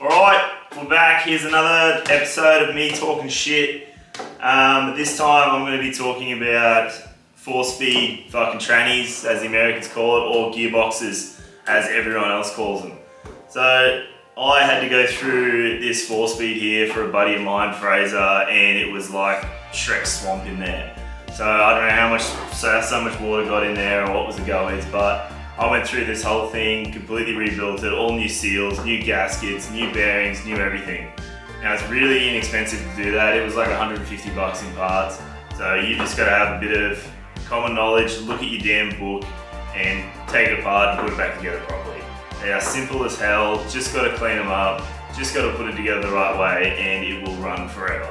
Alright, we're back. Here's another episode of me talking shit. This time I'm going to be talking about 4-speed fucking trannies, as the Americans call it, or gearboxes, as everyone else calls them. So I had to go through this 4-speed here for a buddy of mine, Fraser, and it was like Shrek's swamp in there. So I don't know how much, so much water got in there or what was the go is, but I went through this whole thing, completely rebuilt it, all new seals, new gaskets, new bearings, new everything. Now it's really inexpensive to do that. It was like 150 bucks in parts. So you just gotta have a bit of common knowledge, look at your damn book and take it apart and put it back together properly. They are simple as hell, just gotta clean them up, just gotta put it together the right way and it will run forever.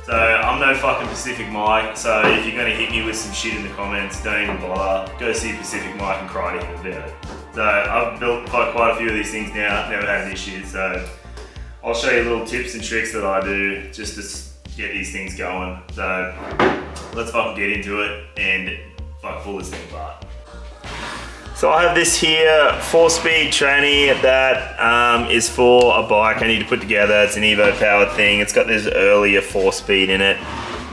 So I'm no fucking Pacific Mike, so if you're gonna hit me with some shit in the comments, don't even bother. Go see Pacific Mike and cry to him about it. So I've built quite a few of these things now, never had an issue, so I'll show you little tips and tricks that I do just to get these things going. So let's fucking get into it and fuck pull this thing apart. So I have this here 4-speed tranny that is for a bike I need to put together. It's an Evo powered thing. It's got this earlier 4-speed in it.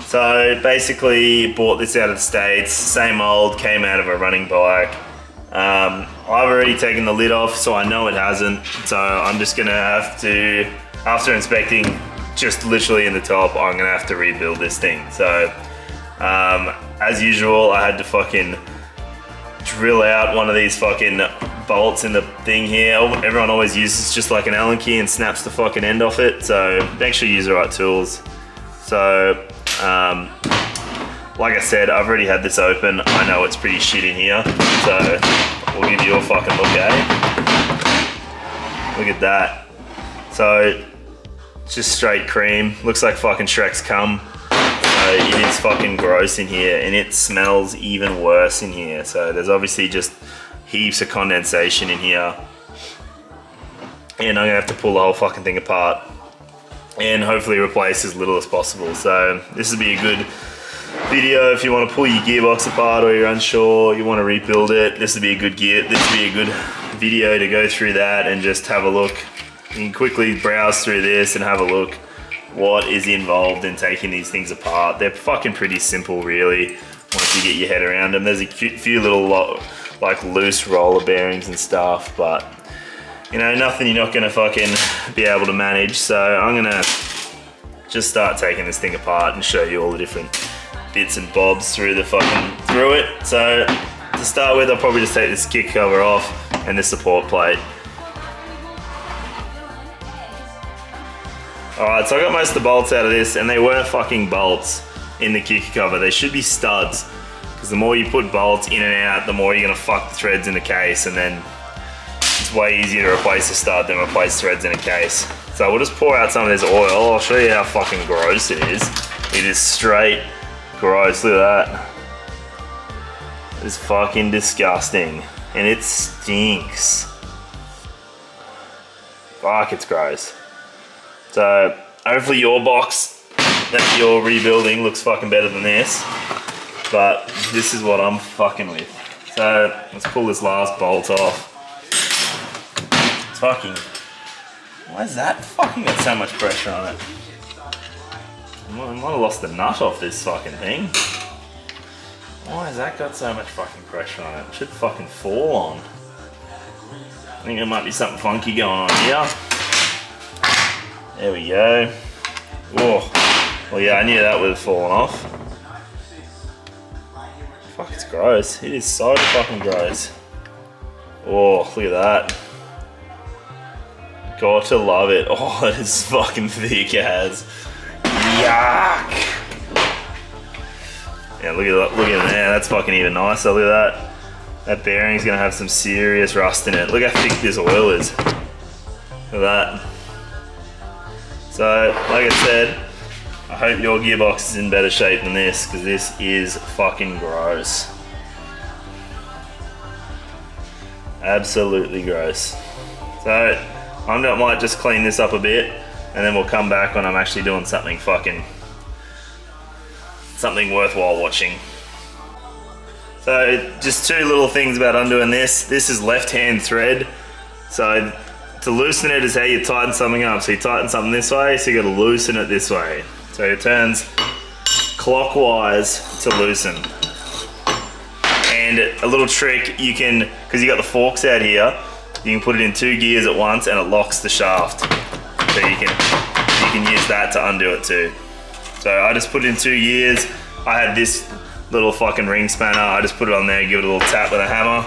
So basically bought this out of the States, same old, came out of a running bike. I've already taken the lid off, so I know it hasn't. So I'm just gonna have to, after inspecting just literally in the top, I'm gonna have to rebuild this thing. So as usual, I had to fucking drill out one of these fucking bolts in the thing here. Everyone always uses just like an Allen key and snaps the fucking end off it. So make sure you use the right tools. So like I said, I've already had this open. I know it's pretty shit in here. So we'll give you a fucking look at it. Look at that. So it's just straight cream. Looks like fucking Shrek's cum. It is fucking gross in here and it smells even worse in here. So there's obviously just heaps of condensation in here. And I'm gonna have to pull the whole fucking thing apart and hopefully replace as little as possible. So this would be a good video if you want to pull your gearbox apart or you're unsure, you want to rebuild it. This would be a good video to go through that and just have a look. You can quickly browse through this and have a look what is involved in taking these things apart. They're fucking pretty simple really once you get your head around them. There's a few little like loose roller bearings and stuff, but you know, nothing you're not gonna fucking be able to manage. So I'm gonna just start taking this thing apart and show you all the different bits and bobs through it. So to start with, I'll probably just take this kick cover off and the support plate. Alright, so I got most of the bolts out of this and they weren't fucking bolts in the kicker cover. They should be studs, because the more you put bolts in and out, the more you're gonna fuck the threads in the case, and then it's way easier to replace a stud than replace threads in a case. So we'll just pour out some of this oil. I'll show you how fucking gross it is. It is straight gross, look at that. It's fucking disgusting and it stinks. Fuck, it's gross. So hopefully your box that you're rebuilding looks fucking better than this, but this is what I'm fucking with. So let's pull this last bolt off. It's fucking, why is that fucking got so much pressure on it? I might have lost the nut off this fucking thing. Why has that got so much fucking pressure on it? It should fucking fall on. I think there might be something funky going on here. There we go. Oh, well yeah, I knew that would have fallen off. Fuck, it's gross. It is so fucking gross. Oh, look at that. Got to love it. Oh, it is fucking thick as. Yuck. Yeah, look at there. That's fucking even nicer. Look at that. That bearing's gonna have some serious rust in it. Look how thick this oil is. Look at that. So, like I said, I hope your gearbox is in better shape than this, because this is fucking gross. Absolutely gross. So, I might just clean this up a bit, and then we'll come back when I'm actually doing something worthwhile watching. So just two little things about undoing this. This is left-hand thread. So to loosen it is how you tighten something up. So you tighten something this way, so you got to loosen it this way. So it turns clockwise to loosen. And a little trick, you can, because you got the forks out here, you can put it in 2 gears at once and it locks the shaft. So you can use that to undo it too. So I just put it in 2 gears. I had this little fucking ring spanner. I just put it on there, give it a little tap with a hammer.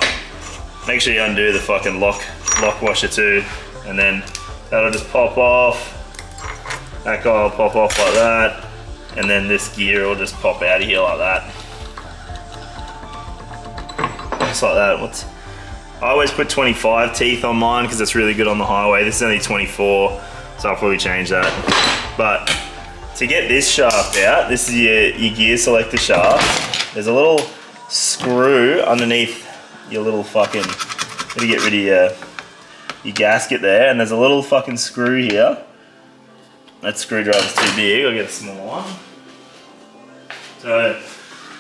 Make sure you undo the fucking lock washer too. And then that'll just pop off. That guy will pop off like that. And then this gear will just pop out of here like that. Just like that. I always put 25 teeth on mine because it's really good on the highway. This is only 24, so I'll probably change that. But to get this shaft out, this is your gear selector shaft. There's a little screw underneath your little fucking, gotta get rid of your gasket there, and there's a little fucking screw here. That screwdriver's too big, I'll get a smaller one. So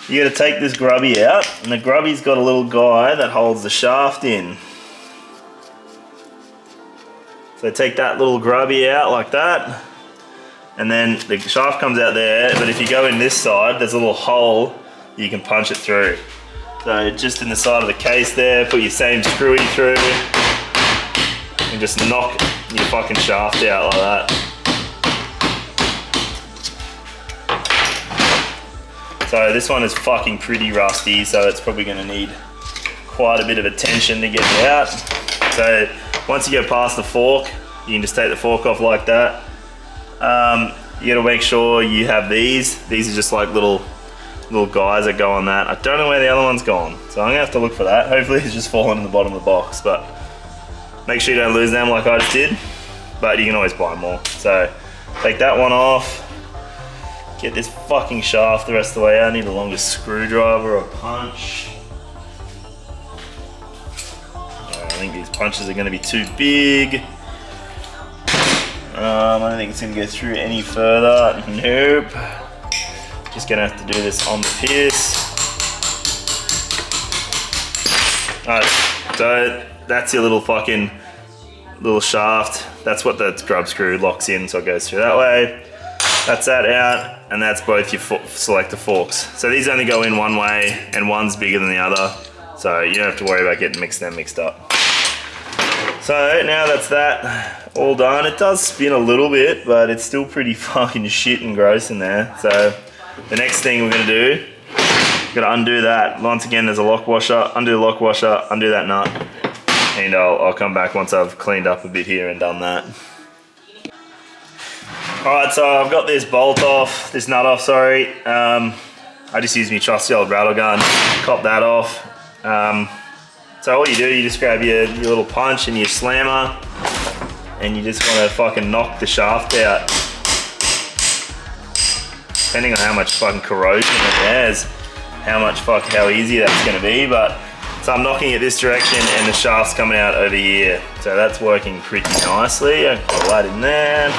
you gotta take this grubby out, and the grubby's got a little guy that holds the shaft in. So take that little grubby out like that, and then the shaft comes out there, but if you go in this side, there's a little hole you can punch it through. So just in the side of the case there, put your same screwy through, and just knock your fucking shaft out like that. So this one is fucking pretty rusty, so it's probably gonna need quite a bit of attention to get it out. So once you go past the fork, you can just take the fork off like that. You gotta make sure you have these. These are just like little guys that go on that. I don't know where the other one's gone, so I'm gonna have to look for that. Hopefully it's just fallen in the bottom of the box, but make sure you don't lose them like I just did, but you can always buy more. So take that one off. Get this fucking shaft the rest of the way out. I need a longer screwdriver or punch. I think these punches are going to be too big. I don't think it's going to go through any further. Nope. Just going to have to do this on the piss. Alright, so that's your little fucking little shaft. That's what the grub screw locks in, so it goes through that way. That's that out, and that's both your selector forks. So these only go in one way, and one's bigger than the other, so you don't have to worry about getting them mixed up. So now that's that all done. It does spin a little bit, but it's still pretty fucking shit and gross in there. So the next thing we're gonna do, we're gonna undo that. Once again, there's a lock washer, undo the lock washer, undo that nut, and I'll come back once I've cleaned up a bit here and done that. Alright, so I've got this bolt off, this nut off, sorry. I just used my trusty old rattle gun, cop that off. So all you do, you just grab your little punch and your slammer, and you just want to fucking knock the shaft out. Depending on how much fucking corrosion it has, how easy that's going to be. But so I'm knocking it this direction, and the shaft's coming out over here. So that's working pretty nicely. I've got that in there.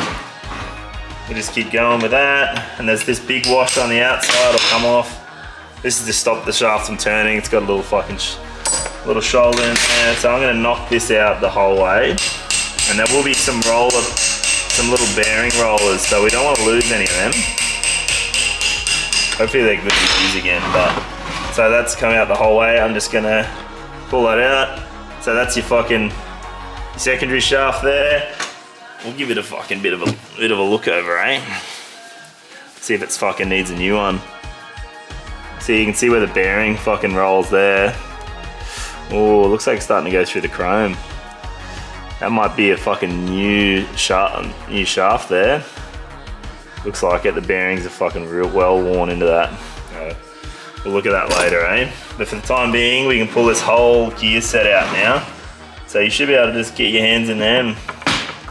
We just keep going with that, and there's this big washer on the outside. It'll come off. This is to stop the shaft from turning. It's got a little fucking little shoulder in there. So I'm going to knock this out the whole way, and there will be some little bearing rollers. So we don't want to lose any of them. Hopefully they're good to use again. But so that's coming out the whole way. I'm just going to pull that out. So that's your secondary shaft there. We'll give it a fucking bit of a look over, eh? See if it's fucking needs a new one. So you can see where the bearing fucking rolls there. Oh, looks like it's starting to go through the chrome. That might be a fucking new shaft there. Looks like it. The bearings are fucking real well worn into that. We'll look at that later, eh? But for the time being, we can pull this whole gear set out now. So you should be able to just get your hands in there. And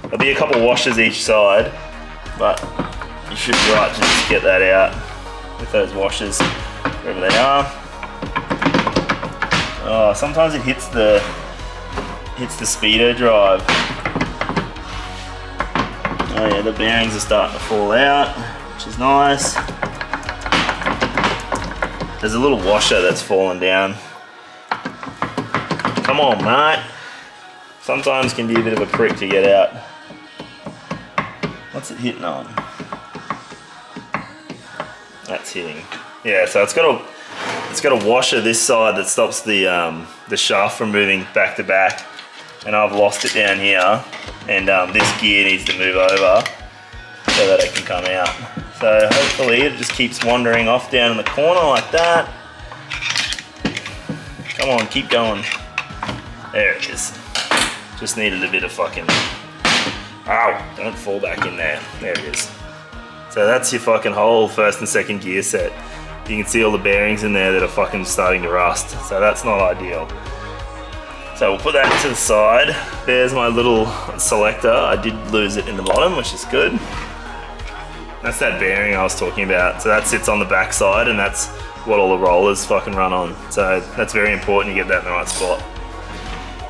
there'll be a couple washers each side, but you should be right to just get that out with those washers, wherever they are. Oh, sometimes it hits the speedo drive. Oh yeah, the bearings are starting to fall out, which is nice. There's a little washer that's fallen down. Come on, mate. sometimes can be a bit of a prick to get out. What's it hitting on? That's hitting. Yeah, so it's got a washer this side that stops the shaft from moving back to back, and I've lost it down here, and this gear needs to move over so that it can come out. So hopefully it just keeps wandering off down in the corner like that. Come on, keep going. There it is. Just needed a bit of fucking... Ow, don't fall back in there. There it is. So that's your fucking whole first and second gear set. You can see all the bearings in there that are fucking starting to rust. So that's not ideal. So we'll put that to the side. There's my little selector. I did lose it in the bottom, which is good. That's that bearing I was talking about. So that sits on the back side, and that's what all the rollers fucking run on. So that's very important you get that in the right spot.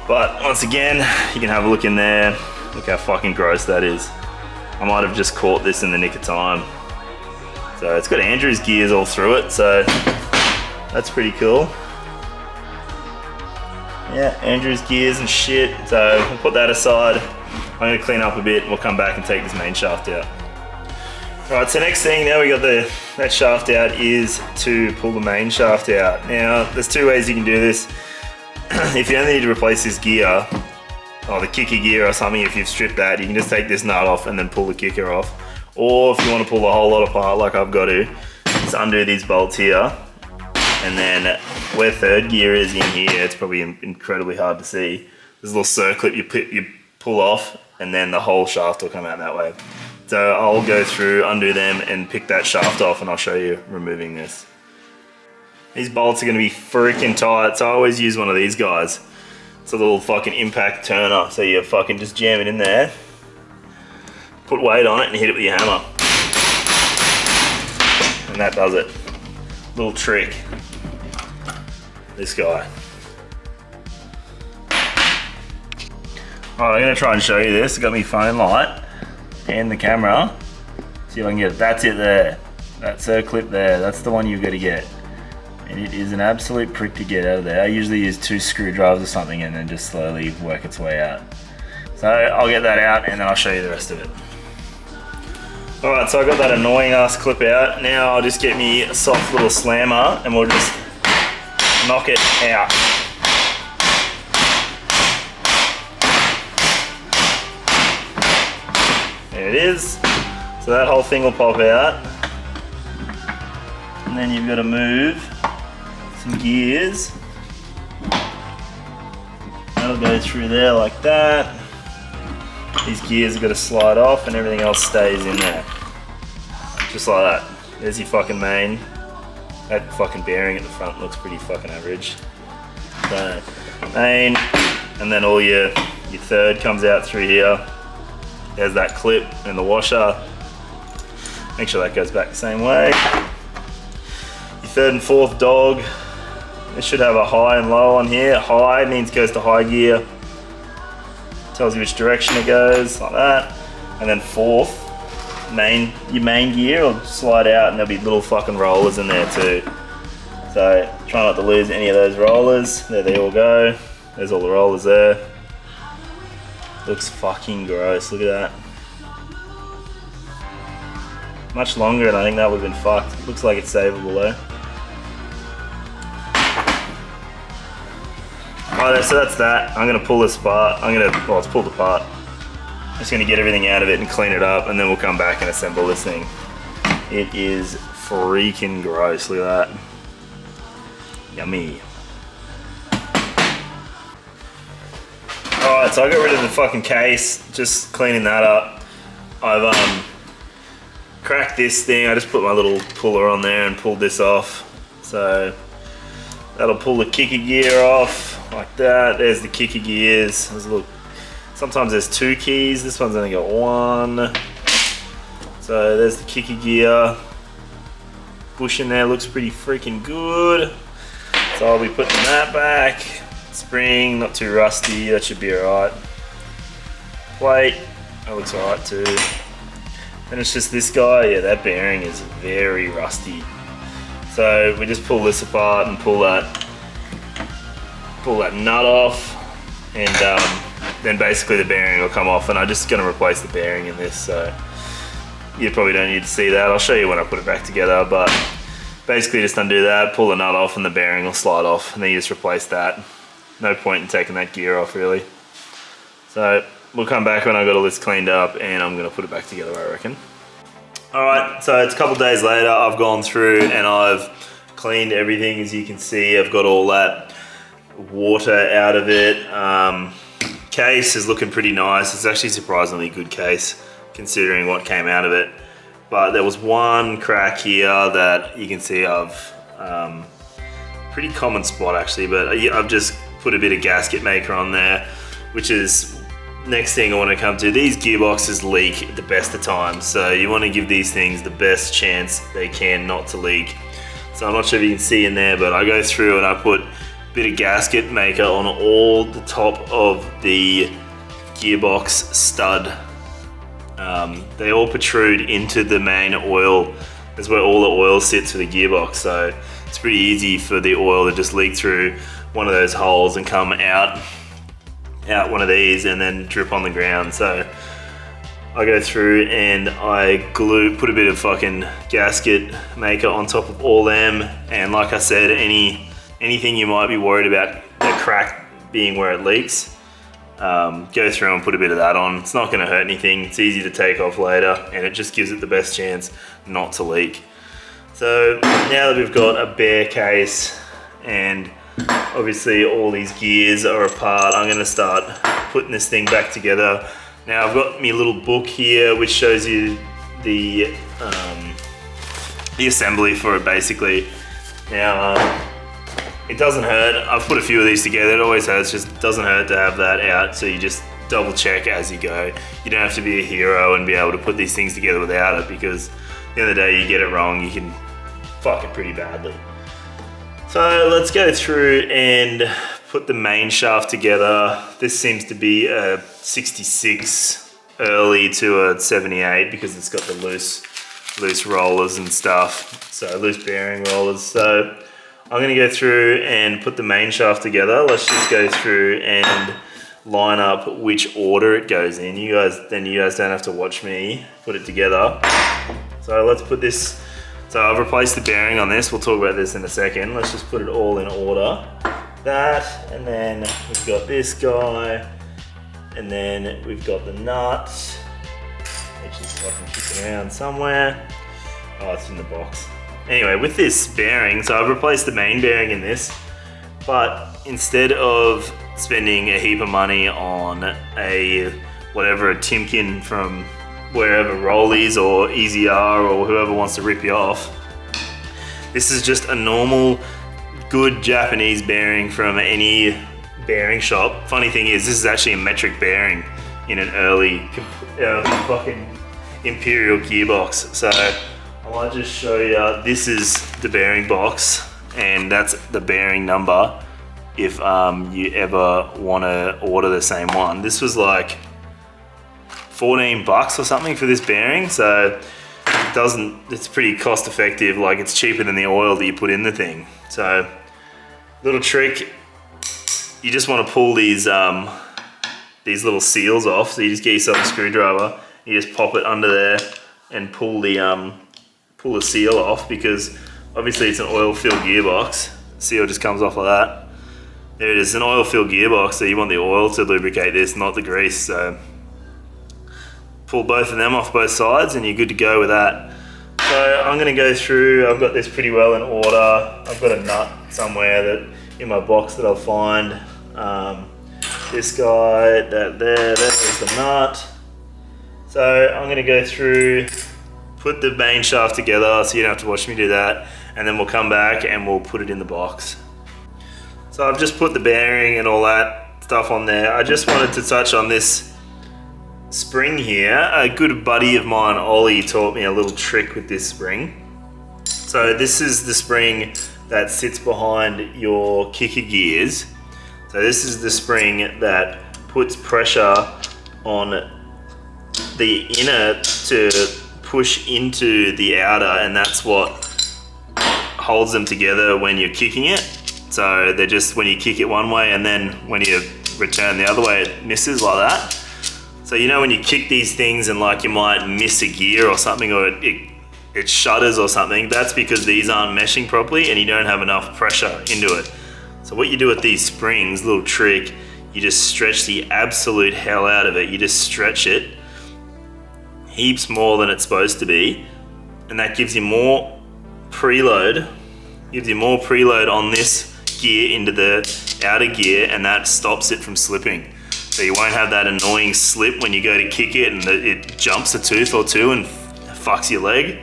But once again, you can have a look in there. Look how fucking gross that is. I might have just caught this in the nick of time. So it's got Andrew's gears all through it, so that's pretty cool. Yeah, Andrew's gears and shit. So we'll put that aside. I'm gonna clean up a bit and we'll come back and take this main shaft out. Alright, so next thing, now we got that shaft out, is to pull the main shaft out. Now, there's two ways you can do this. If you only need to replace this gear, or the kicker gear or something, if you've stripped that, you can just take this nut off and then pull the kicker off. Or if you want to pull the whole lot apart like I've got to, just undo these bolts here, and then where third gear is in here, it's probably incredibly hard to see. There's a little circlip you pull off, and then the whole shaft will come out that way. So I'll go through, undo them, and pick that shaft off, and I'll show you removing this. These bolts are going to be freaking tight, so I always use one of these guys. It's a little fucking impact turner, so you fucking just jam it in there, put weight on it, and hit it with your hammer. And that does it. Little trick. This guy. Alright, I'm going to try and show you this. I've got my phone light and the camera. See if I can get it. That's it there. That circlip there. That's the one you've got to get. And it is an absolute prick to get out of there. I usually use 2 screwdrivers or something and then just slowly work its way out. So I'll get that out and then I'll show you the rest of it. Alright, so I got that annoying ass clip out. Now I'll just get me a soft little slammer and we'll just knock it out. There it is. So that whole thing will pop out. And then you've got to move some gears. That'll go through there like that. These gears have got to slide off and everything else stays in there. Just like that. There's your fucking main. That fucking bearing at the front looks pretty fucking average. So, main, and then all your third comes out through here. There's that clip and the washer. Make sure that goes back the same way. Your third and fourth dog. It should have a high and low on here. High means goes to high gear. Tells you which direction it goes, like that. And then fourth, your main gear will slide out and there'll be little fucking rollers in there too. So try not to lose any of those rollers. There they all go. There's all the rollers there. Looks fucking gross, look at that. Much longer and I think that would have been fucked. It looks like it's savable though. Alright, so that's that. I'm gonna pull this apart. Well, it's pulled apart. I'm just gonna get everything out of it and clean it up and then we'll come back and assemble this thing. It is freaking gross, look at that. Yummy. Alright, so I got rid of the fucking case, just cleaning that up. I've cracked this thing. I just put my little puller on there and pulled this off. So that'll pull the kicker gear off like that. There's the kicker gears. There's a little, sometimes there's 2 keys. This one's only got 1. So there's the kicker gear. Bush in there looks pretty freaking good. So I'll be putting that back. Spring, not too rusty, that should be alright. Plate, that looks alright too. And it's just this guy, yeah, that bearing is very rusty. So we just pull this apart and pull that nut off, and then basically the bearing will come off, and I'm just gonna replace the bearing in this, so you probably don't need to see that. I'll show you when I put it back together, but basically just undo that, pull the nut off, and the bearing will slide off, and then you just replace that. No point in taking that gear off, really. So we'll come back when I got all this cleaned up, and I'm gonna put it back together, I reckon. All right, so it's a couple days later. I've gone through and I've cleaned everything. As you can see, I've got all that water out of it. Case is looking pretty nice. It's actually a surprisingly good case considering what came out of it. But there was one crack here that you can see I've, pretty common spot actually, but I've just put a bit of gasket maker on there, which is next thing I want to come to. These gearboxes leak at the best of times, so you want to give these things the best chance they can not to leak. So I'm not sure if you can see in there, but I go through and I put a bit of gasket maker on all the top of the gearbox stud. They all protrude into the main oil. That's where all the oil sits for the gearbox, so it's pretty easy for the oil to just leak through one of those holes and come out one of these and then drip on the ground. So I go through and I put a bit of fucking gasket maker on top of all them, and like I said, anything you might be worried about the crack being where it leaks, go through and put a bit of that on. It's not going to hurt anything. It's easy to take off later, and it just gives it the best chance not to leak. So now that we've got a bare case and obviously all these gears are apart, I'm going to start putting this thing back together. Now I've got my little book here which shows you the assembly for it basically. Now it doesn't hurt. I've put a few of these together. It always hurts, just doesn't hurt to have that out, so you just double check as you go. You don't have to be a hero and be able to put these things together without it, because at the end of the day you get it wrong, you can fuck it pretty badly. So let's go through and put the main shaft together. This seems to be a 66 early to a 78 because it's got the loose rollers and stuff. So loose bearing rollers. So I'm gonna go through and put the main shaft together. Let's just go through and line up which order it goes in. You guys don't have to watch me put it together. So let's put this. So I've replaced the bearing on this. We'll talk about this in a second. Let's just put it all in order. That, and then we've got this guy, and then we've got the nut, which is fucking kicking around somewhere. Oh, it's in the box. Anyway, with this bearing, so I've replaced the main bearing in this, but instead of spending a heap of money on a Timken from wherever, Rollies or Easy R or whoever wants to rip you off, this is just a normal, good Japanese bearing from any bearing shop. Funny thing is, this is actually a metric bearing in an early fucking Imperial gearbox. So I might just show you, this is the bearing box, and that's the bearing number if you ever want to order the same one. This was like 14 bucks or something for this bearing, so it's pretty cost effective. Like, it's cheaper than the oil that you put in the thing. So little trick, you just want to pull these little seals off. So you just get yourself a screwdriver, you just pop it under there and pull the seal off, because obviously it's an oil-filled gearbox. Seal just comes off like that. There it is, an oil-filled gearbox, so you want the oil to lubricate this, not the grease. So pull both of them off both sides and you're good to go with that. So I'm going to go through, I've got this pretty well in order. I've got a nut somewhere that in my box that I'll find. This guy, there's the nut. So I'm going to go through, put the main shaft together so you don't have to watch me do that, and then we'll come back and we'll put it in the box. So I've just put the bearing and all that stuff on there. I just wanted to touch on this spring here. A good buddy of mine, Ollie, taught me a little trick with this spring. So this is the spring that sits behind your kicker gears. So this is the spring that puts pressure on the inner to push into the outer, and that's what holds them together when you're kicking it. So they're just, when you kick it one way, and then when you return the other way, it misses like that. So you know when you kick these things and like you might miss a gear or something, or it shudders or something, that's because these aren't meshing properly and you don't have enough pressure into it. So what you do with these springs, little trick, you just stretch the absolute hell out of it. You just stretch it heaps more than it's supposed to be, and that gives you more preload, on this gear into the outer gear, and that stops it from slipping. So you won't have that annoying slip when you go to kick it and it jumps a tooth or two and fucks your leg.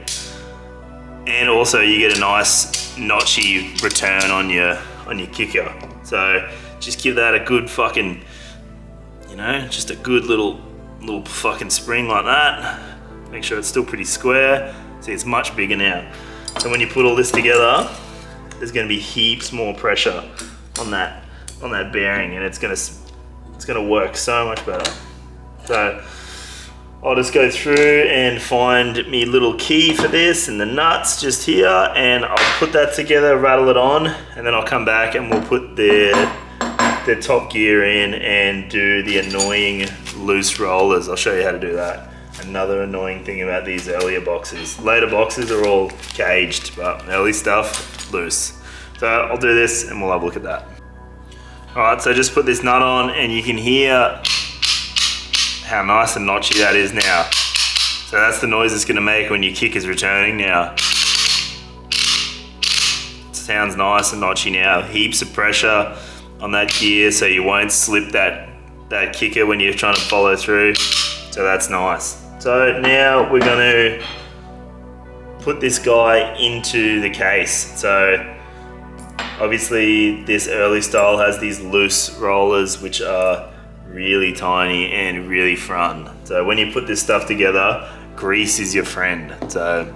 And also you get a nice notchy return on your kicker. So just give that a good fucking, you know, just a good little fucking spring like that. Make sure it's still pretty square. See, it's much bigger now. So when you put all this together, there's gonna be heaps more pressure on that bearing, and it's gonna work so much better. So I'll just go through and find me little key for this and the nuts just here, and I'll put that together, rattle it on, and then I'll come back and we'll put the top gear in and do the annoying loose rollers. I'll show you how to do that. Another annoying thing about these earlier boxes. Later boxes are all caged, but early stuff, loose. So I'll do this and we'll have a look at that. All right, so just put this nut on and you can hear how nice and notchy that is now. So that's the noise it's gonna make when your kick is returning now. It sounds nice and notchy now. Heaps of pressure on that gear so you won't slip that kicker when you're trying to follow through. So that's nice. So now we're gonna put this guy into the case. So obviously this early style has these loose rollers which are really tiny and really fun. So when you put this stuff together, grease is your friend. So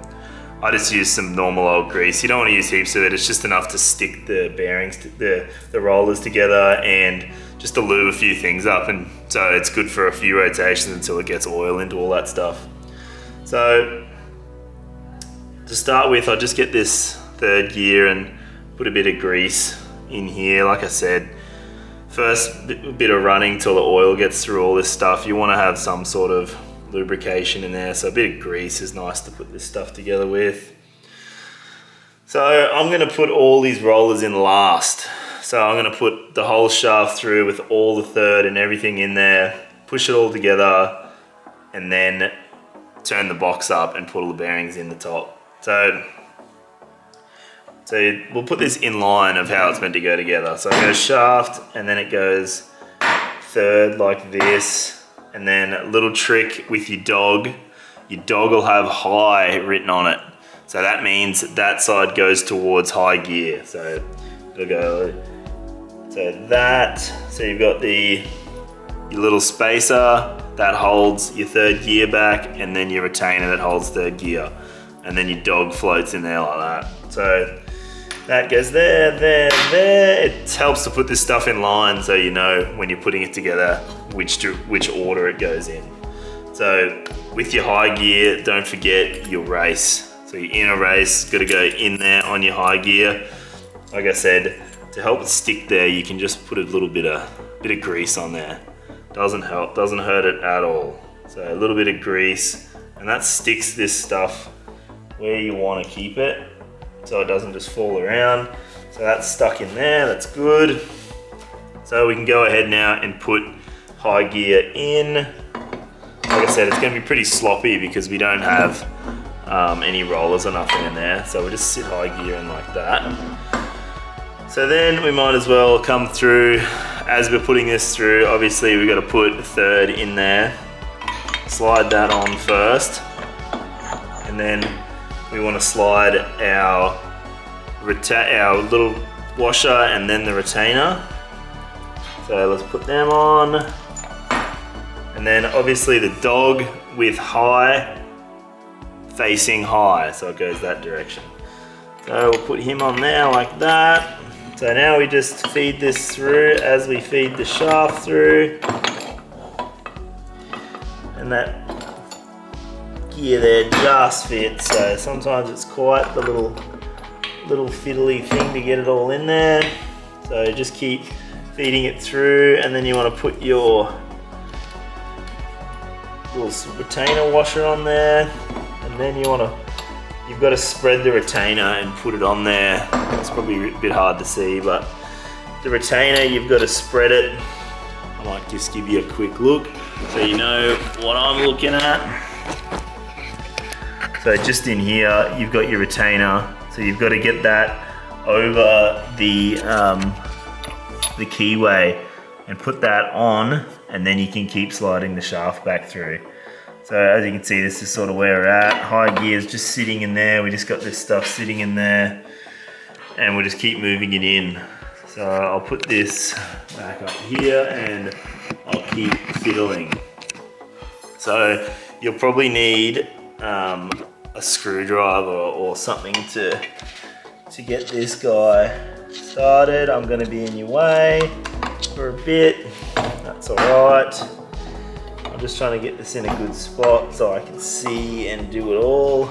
I just use some normal old grease. You don't want to use heaps of it. It's just enough to stick the bearings, the rollers together, and just to lube a few things up. And so it's good for a few rotations until it gets oil into all that stuff. So to start with, I'll just get this third gear and put a bit of grease in here. Like I said, first bit of running till the oil gets through all this stuff. You want to have some sort of lubrication in there, so a bit of grease is nice to put this stuff together with. So I'm going to put all these rollers in last. So I'm going to put the whole shaft through with all the third and everything in there, push it all together, and then turn the box up and put all the bearings in the top. So we'll put this in line of how it's meant to go together. So it goes shaft, and then it goes third like this, and then a little trick with your dog will have high written on it. So that means that side goes towards high gear. So it'll go, so you've got your little spacer that holds your third gear back, and then your retainer that holds third gear. And then your dog floats in there like that. So that goes there, there, there. It helps to put this stuff in line so you know when you're putting it together which order it goes in. So with your high gear, don't forget your race. So your inner race got to go in there on your high gear. Like I said, to help it stick there, you can just put a little bit of grease on there. Doesn't hurt it at all. So a little bit of grease, and that sticks this stuff where you want to keep it, so it doesn't just fall around. So that's stuck in there, that's good. So we can go ahead now and put high gear in. Like I said, it's going to be pretty sloppy because we don't have any rollers or nothing in there. So we'll just sit high gear in like that. So then we might as well come through, as we're putting this through, obviously we've got to put third in there. Slide that on first. And then we want to slide our little washer and then the retainer. So let's put them on. And then obviously the dog with high facing high, so it goes that direction. So we'll put him on there like that. So now we just feed this through as we feed the shaft through. And that gear there just fits, so sometimes it's quite the little fiddly thing to get it all in there. So just keep feeding it through, and then you want to put your little retainer washer on there, and then you've got to spread the retainer and put it on there. It's probably a bit hard to see, but the retainer, you've got to spread it. I might just give you a quick look so you know what I'm looking at. So just in here, you've got your retainer, so you've got to get that over the keyway and put that on, and then you can keep sliding the shaft back through. So as you can see, this is sort of where we're at. High gear is just sitting in there. We just got this stuff sitting in there, and we'll just keep moving it in. So I'll put this back up here and I'll keep fiddling. So you'll probably need a screwdriver or something to get this guy started. I'm gonna be in your way for a bit. That's all right. I'm just trying to get this in a good spot so I can see and do it all.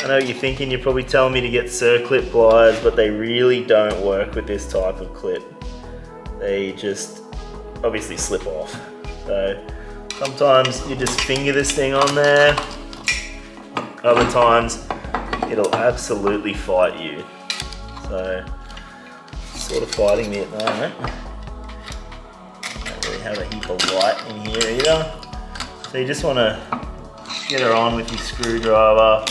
I know you're thinking, you're probably telling me to get circlip pliers, but they really don't work with this type of clip. They just obviously slip off. So sometimes you just finger this thing on there. Other times it'll absolutely fight you. So it's sort of fighting me at the moment. Don't really have a heap of light in here either. So you just want to get her on with your screwdriver.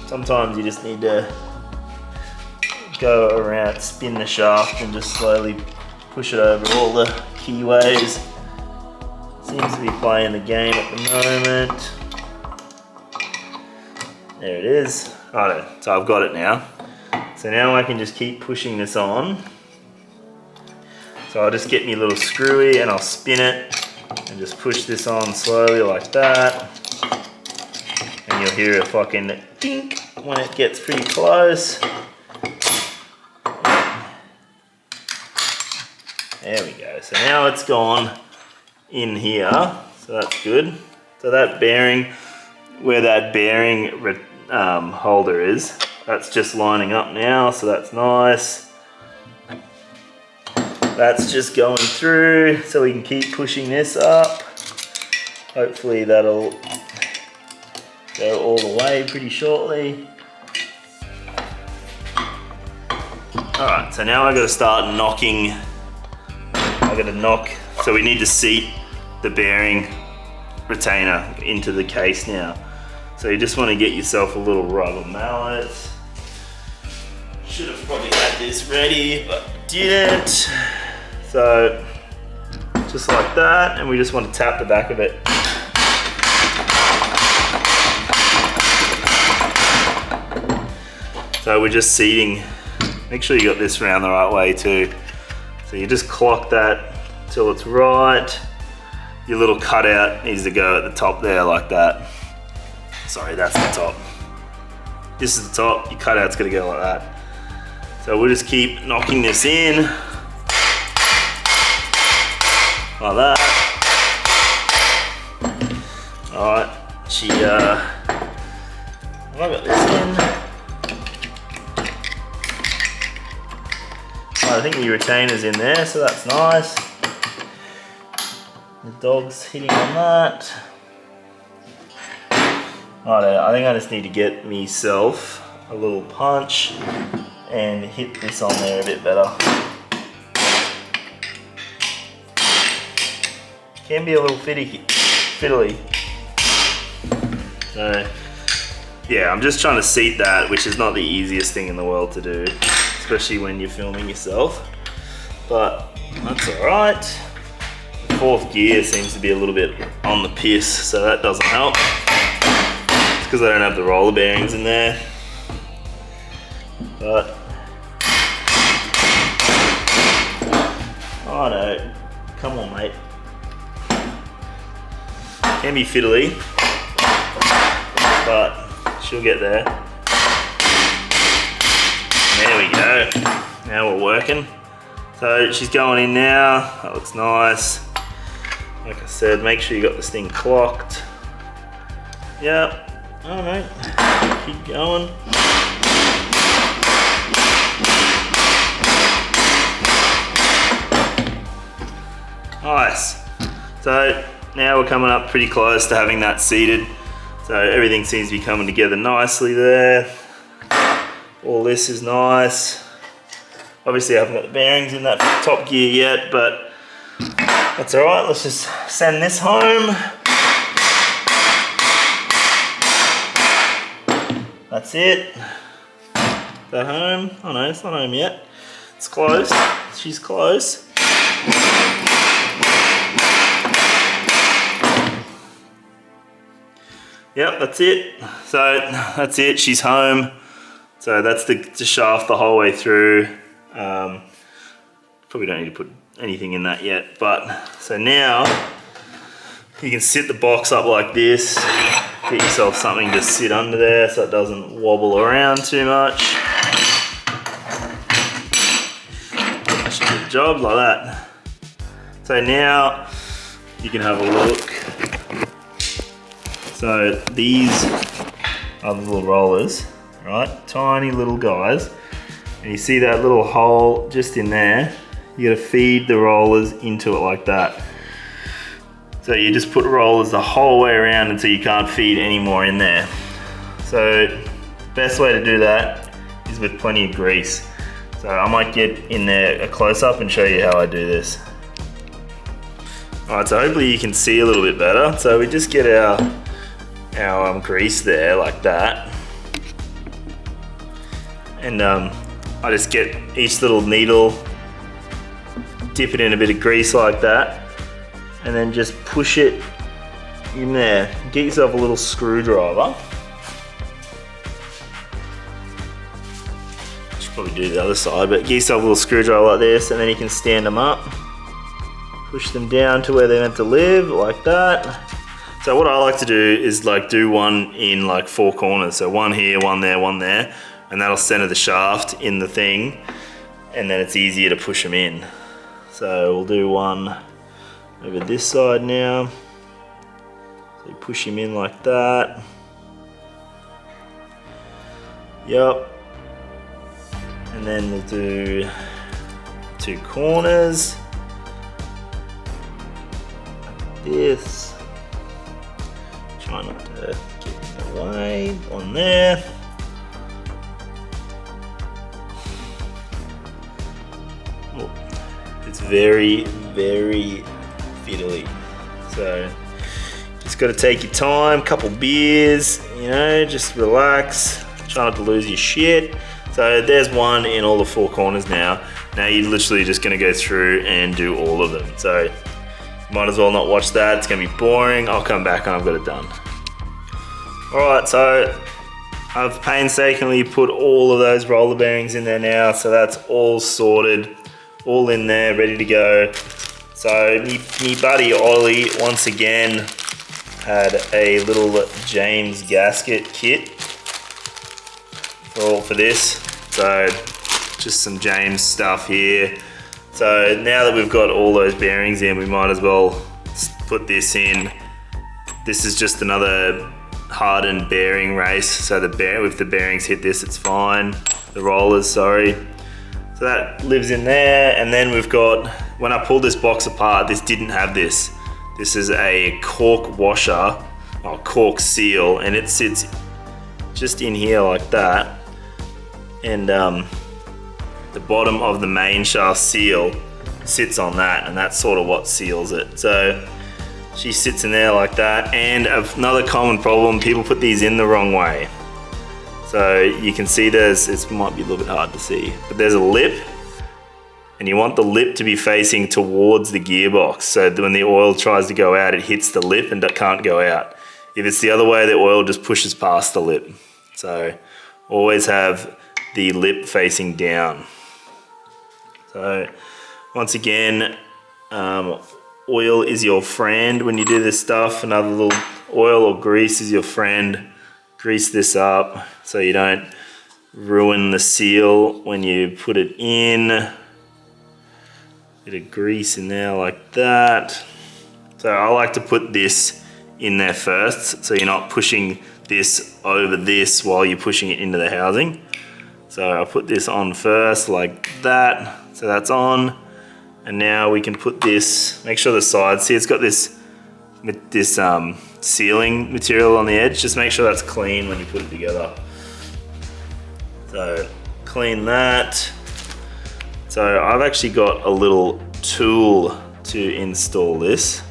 Sometimes you just need to go around, spin the shaft and just slowly push it over all the keyways. Seems to be playing the game at the moment. There it is. Righto, so I've got it now. So now I can just keep pushing this on. So I'll just get me a little screwy and I'll spin it and just push this on slowly like that. And you'll hear a fucking dink when it gets pretty close. There we go. So now it's gone in here. So that's good. So that bearing, where that bearing holder is, that's just lining up now. So that's nice. That's just going through. So we can keep pushing this up. Hopefully that'll go all the way pretty shortly. Alright, so now I've got to start knocking. I've got to knock, so we need to seat the bearing retainer into the case now. So you just want to get yourself a little rubber mallet. Should have probably had this ready, but didn't. So just like that, and we just want to tap the back of it. So we're just seating. Make sure you got this around the right way too. So you just clock that till it's right. Your little cutout needs to go at the top there like that. Sorry, that's the top. This is the top, your cutout's gonna go like that. So we'll just keep knocking this in. Like that. Alright, I got this in. I think the retainer's in there, so that's nice. The dog's hitting on that. Alright, I think I just need to get myself a little punch and hit this on there a bit better. Can be a little fiddly. So, yeah, I'm just trying to seat that, which is not the easiest thing in the world to do, especially when you're filming yourself, but that's alright. The fourth gear seems to be a little bit on the piss, so that doesn't help. It's because I don't have the roller bearings in there, but oh no, come on mate. Can be fiddly, but she'll get there. There we go. Now we're working. So she's going in now. That looks nice. Like I said, make sure you got this thing clocked. Yep. Alright. Keep going. Nice. So now we're coming up pretty close to having that seated. So everything seems to be coming together nicely there. All this is nice. Obviously I haven't got the bearings in that top gear yet, but that's all right. Let's just send this home. That's it. Is that home? Oh no, it's not home yet. It's close. She's close. Yep, that's it. So that's it, she's home. So that's the shaft the whole way through. Probably don't need to put anything in that yet, but so now you can sit the box up like this, get yourself something to sit under there so it doesn't wobble around too much. That should do the job like that. So now you can have a look. So these are the little rollers, right? Tiny little guys. And you see that little hole just in there? You gotta feed the rollers into it like that. So you just put rollers the whole way around until you can't feed any more in there. So the best way to do that is with plenty of grease. So I might get in there a close-up and show you how I do this. All right, so hopefully you can see a little bit better. So we just get our grease there like that, and I just get each little needle, dip it in a bit of grease like that, and then just push it in there. Get yourself a little screwdriver. Should probably do the other side, but get yourself a little screwdriver like this, and then you can stand them up, push them down to where they're meant to live like that. So what I like to do is like do one in like 4 corners. So one here, one there, and that'll center the shaft in the thing, and then it's easier to push them in. So we'll do one over this side now. So you push him in like that. Yep. And then we'll do 2 corners. Like this. Try not to get in the way on there. Oh, it's very, very fiddly. So just got to take your time, couple beers, you know, just relax. Try not to lose your shit. So there's one in all the 4 corners now. Now you're literally just going to go through and do all of them. So might as well not watch that, it's gonna be boring. I'll come back and I've got it done. All right, so I've painstakingly put all of those roller bearings in there now, so that's all sorted, all in there, ready to go. So me buddy Ollie, once again, had a little James gasket kit for this. So just some James stuff here. So now that we've got all those bearings in, we might as well put this in. This is just another hardened bearing race. So if the bearings hit this, it's fine. The rollers, sorry. So that lives in there. And then we've got, when I pulled this box apart, this didn't have this. This is a cork washer, or cork seal, and it sits just in here like that. And the bottom of the main shaft seal sits on that, and that's sort of what seals it. So she sits in there like that. And another common problem, people put these in the wrong way. So you can see it might be a little bit hard to see, but there's a lip, and you want the lip to be facing towards the gearbox. So when the oil tries to go out, it hits the lip and it can't go out. If it's the other way, the oil just pushes past the lip. So always have the lip facing down. So once again, oil is your friend when you do this stuff. Another little oil or grease is your friend. Grease this up so you don't ruin the seal when you put it in. Bit of grease in there like that. So I like to put this in there first, so you're not pushing this over this while you're pushing it into the housing. So I'll put this on first like that. So that's on. And now we can put this, make sure the sides, see it's got this sealing material on the edge, just make sure that's clean when you put it together. So clean that. So I've actually got a little tool to install this.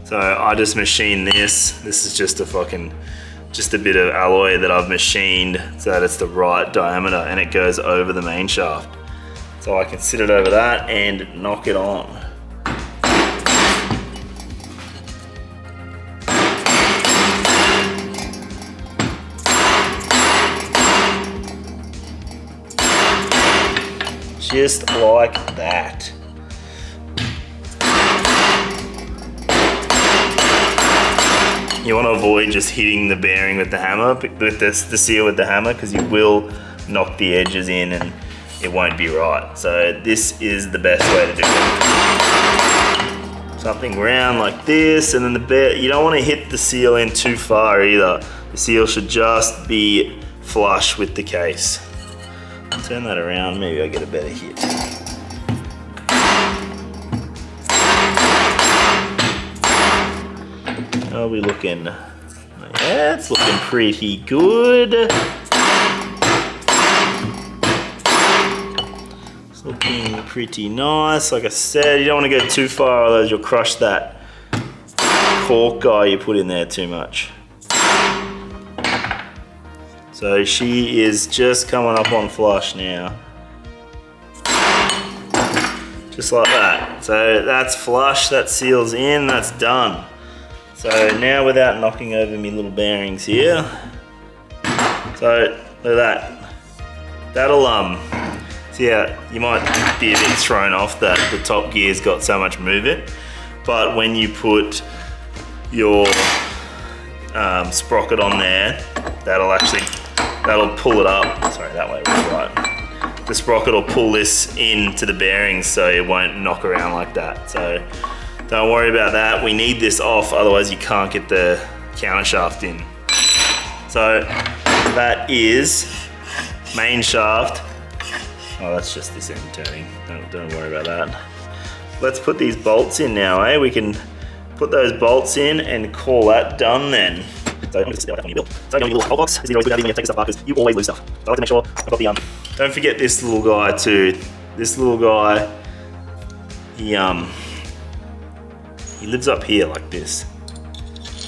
So I just machined this. This is just a bit of alloy that I've machined so that it's the right diameter and it goes over the main shaft. So I can sit it over that and knock it on. Just like that. You want to avoid just hitting the bearing with the hammer, with the seal with the hammer, because you will knock the edges in and it won't be right. So this is the best way to do it. Something round like this, and then you don't want to hit the seal in too far either. The seal should just be flush with the case. Turn that around, maybe I get a better hit. Are we looking? Yeah, it's looking pretty good. It's looking pretty nice. Like I said, you don't want to go too far, otherwise you'll crush that cork guy you put in there too much. So she is just coming up on flush now. Just like that. So that's flush, that seals in, that's done. So now without knocking over me little bearings here. So look at that. That'll see how you might be a bit thrown off that the top gear's got so much movement, but when you put your sprocket on there, that'll pull it up. Sorry, that way was right. The sprocket will pull this into the bearings so it won't knock around like that. So don't worry about that. We need this off, otherwise you can't get the counter shaft in. So that is main shaft. Oh, that's just this end turning. Don't worry about that. Let's put these bolts in now, eh? We can put those bolts in and call that done then. So I'm just on your build. So your little box is always good having you take stuff apart because you always lose stuff. So I like to make sure I've got the Don't forget this little guy too. This little guy, he lives up here like this.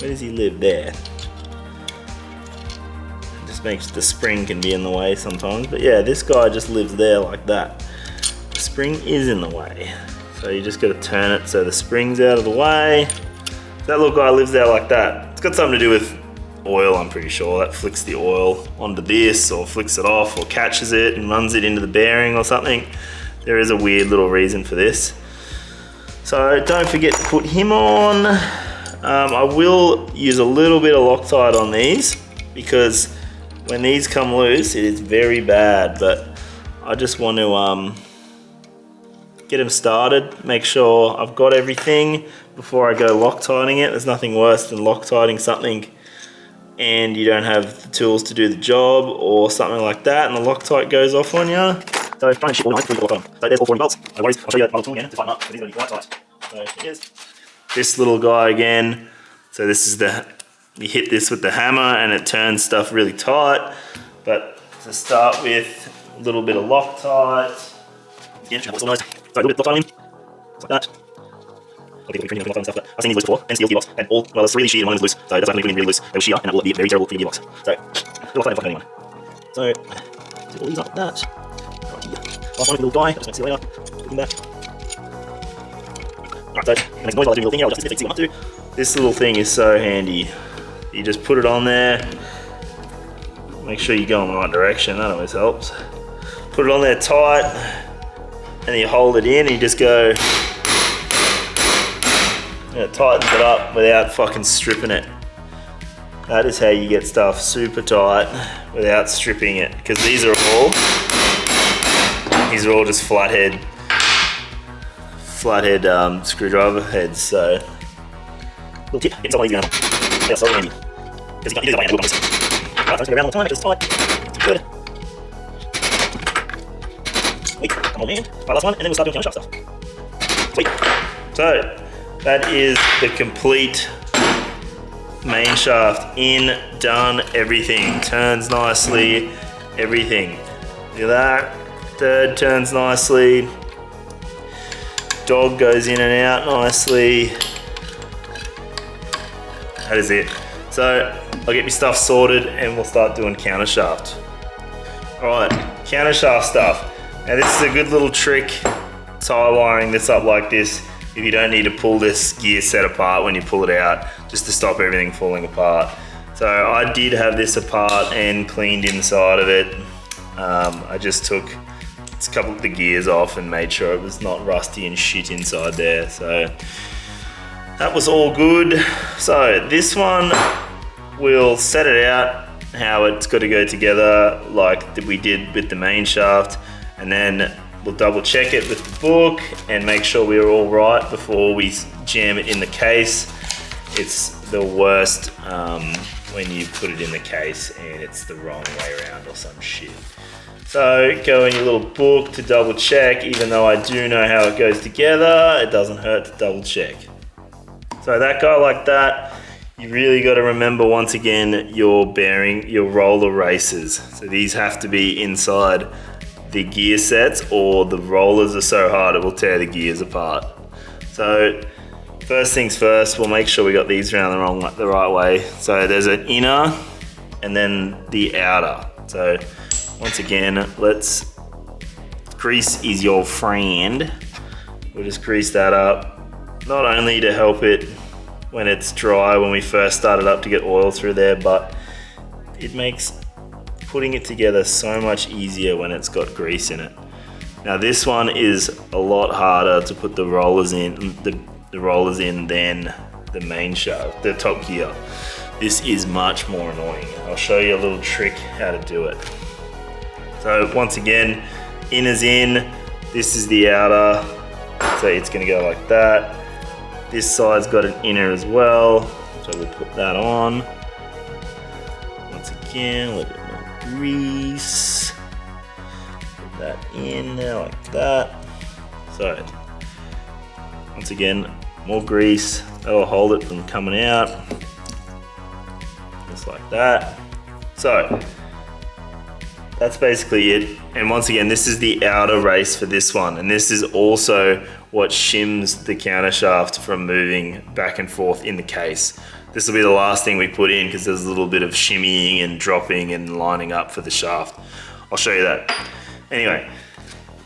Where does he live? There. Just makes the spring can be in the way sometimes. But yeah, this guy just lives there like that. The spring is in the way. So you just got to turn it so the spring's out of the way. That little guy lives there like that. It's got something to do with oil, I'm pretty sure. That flicks the oil onto this or flicks it off or catches it and runs it into the bearing or something. There is a weird little reason for this. So don't forget to put him on. I will use a little bit of Loctite on these because when these come loose, it is very bad, but I just want to get them started, make sure I've got everything before I go Loctiting it. There's nothing worse than Loctiting something and you don't have the tools to do the job or something like that and the Loctite goes off on you. So try and ship all night before you put Loctite on. So there's all 40 bolts. No worries, I'll show you that other tool again to tighten up because these are going to be quite tight. So here it is. This little guy again. So this is you hit this with the hammer and it turns stuff really tight. But to start with, a little bit of Loctite. Yeah, what's nice. So a little bit of Loctite in. Like that. A lot of people printing Loctite and stuff, but I've seen these loose before, and steel gearbox, and there's 3 sheared and 1 is loose, so that's why I'm putting really loose. They will shear, and that will be very terrible for your gearbox. So, little Loctite anyway. So, do all these up like that. Last one, little guy, I'll just see you later. Put him back. Alright, so, it makes noise while I do a little thing here, I'll just see what I'm up to. This little thing is so handy. You just put it on there. Make sure you go in the right direction, that always helps. Put it on there tight, and then you hold it in and you just go, and it tightens it up without fucking stripping it. That is how you get stuff super tight without stripping it, because these are all just flathead screwdriver heads. So little tip, get someone easy around. Yeah, so handy. Because you can do that way and look on this. Alright, don't around all the time because it's tight. It's good. Wait, come on man. Right, last one, and then we'll start doing counter shaft stuff. So that is the complete main shaft in, done, everything. Turns nicely, everything. Look at that. Third turns nicely. Dog goes in and out nicely. That is it. So I'll get my stuff sorted and we'll start doing counter shaft. Alright, counter shaft stuff. Now this is a good little trick, tie wiring this up like this if you don't need to pull this gear set apart when you pull it out, just to stop everything falling apart. So I did have this apart and cleaned inside of it. I just took a couple of the gears off and made sure it was not rusty and shit inside there. So that was all good. So this one, we'll set it out how it's got to go together like we did with the main shaft, and then we'll double check it with the book and make sure we're all right before we jam it in the case. It's the worst when you put it in the case and it's the wrong way around or some shit. So go in your little book to double check. Even though I do know how it goes together, it doesn't hurt to double check. So that guy like that, you really got to remember once again your bearing, your roller races. So these have to be inside the gear sets, or the rollers are so hard it will tear the gears apart. So first things first, we'll make sure we got these around the right way. So there's an inner and then the outer. So once again, grease is your friend. We'll just grease that up, not only to help it when it's dry, when we first start it up to get oil through there, but it makes putting it together so much easier when it's got grease in it. Now this one is a lot harder to put the rollers in, the rollers in than the main shaft, the top gear. This is much more annoying. I'll show you a little trick how to do it. So once again, inner's in, this is the outer, so it's gonna go like that. This side's got an inner as well, so we'll put that on. Once again, a little bit more grease. Put that in there like that. So, once again, more grease. That'll hold it from coming out. Just like that. So, that's basically it. And once again, this is the outer race for this one. And this is also what shims the counter shaft from moving back and forth in the case. This will be the last thing we put in because there's a little bit of shimmying and dropping and lining up for the shaft. I'll show you that. Anyway,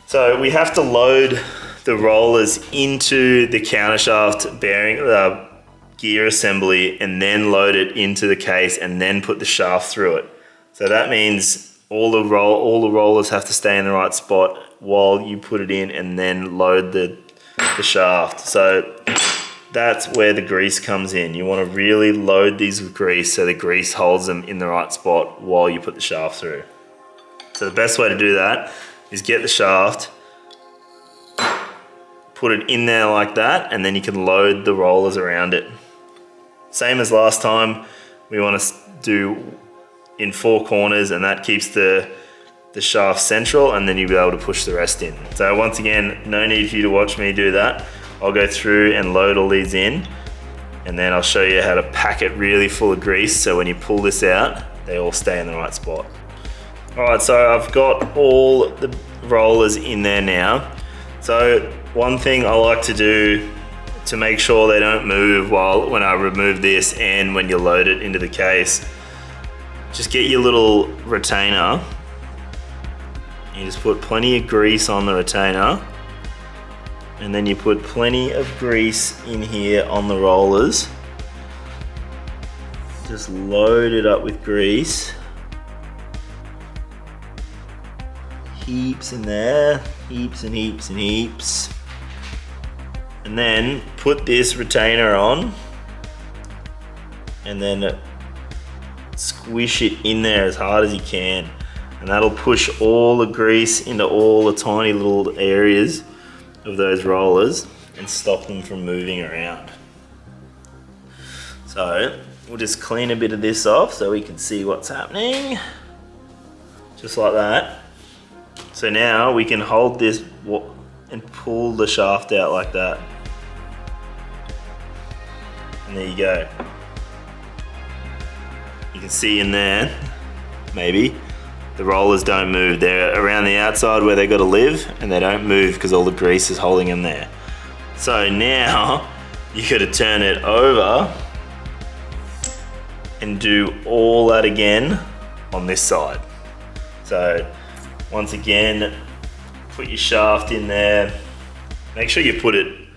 so we have to load the rollers into the counter shaft bearing, gear assembly, and then load it into the case and then put the shaft through it. So that means all the rollers have to stay in the right spot while you put it in and then load the shaft. So that's where the grease comes in. You want to really load these with grease so the grease holds them in the right spot while you put the shaft through. So the best way to do that is get the shaft, put it in there like that, and then you can load the rollers around it. Same as last time, we want to do in 4 corners, and that keeps the shaft central, and then you'll be able to push the rest in. So once again, no need for you to watch me do that. I'll go through and load all these in, and then I'll show you how to pack it really full of grease so when you pull this out, they all stay in the right spot. All right, so I've got all the rollers in there now. So one thing I like to do to make sure they don't move when I remove this and when you load it into the case, just get your little retainer. You just put plenty of grease on the retainer, and then you put plenty of grease in here on the rollers. Just load it up with grease. Heaps in there, heaps and heaps and heaps. And then put this retainer on, and then squish it in there as hard as you can, and that'll push all the grease into all the tiny little areas of those rollers and stop them from moving around. So we'll just clean a bit of this off so we can see what's happening, just like that. So now we can hold this and pull the shaft out like that. And there you go. You can see in there, maybe, the rollers don't move. They're around the outside where they got to live, and they don't move because all the grease is holding them there. So now you got to turn it over and do all that again on this side. So once again, put your shaft in there. Make sure you put it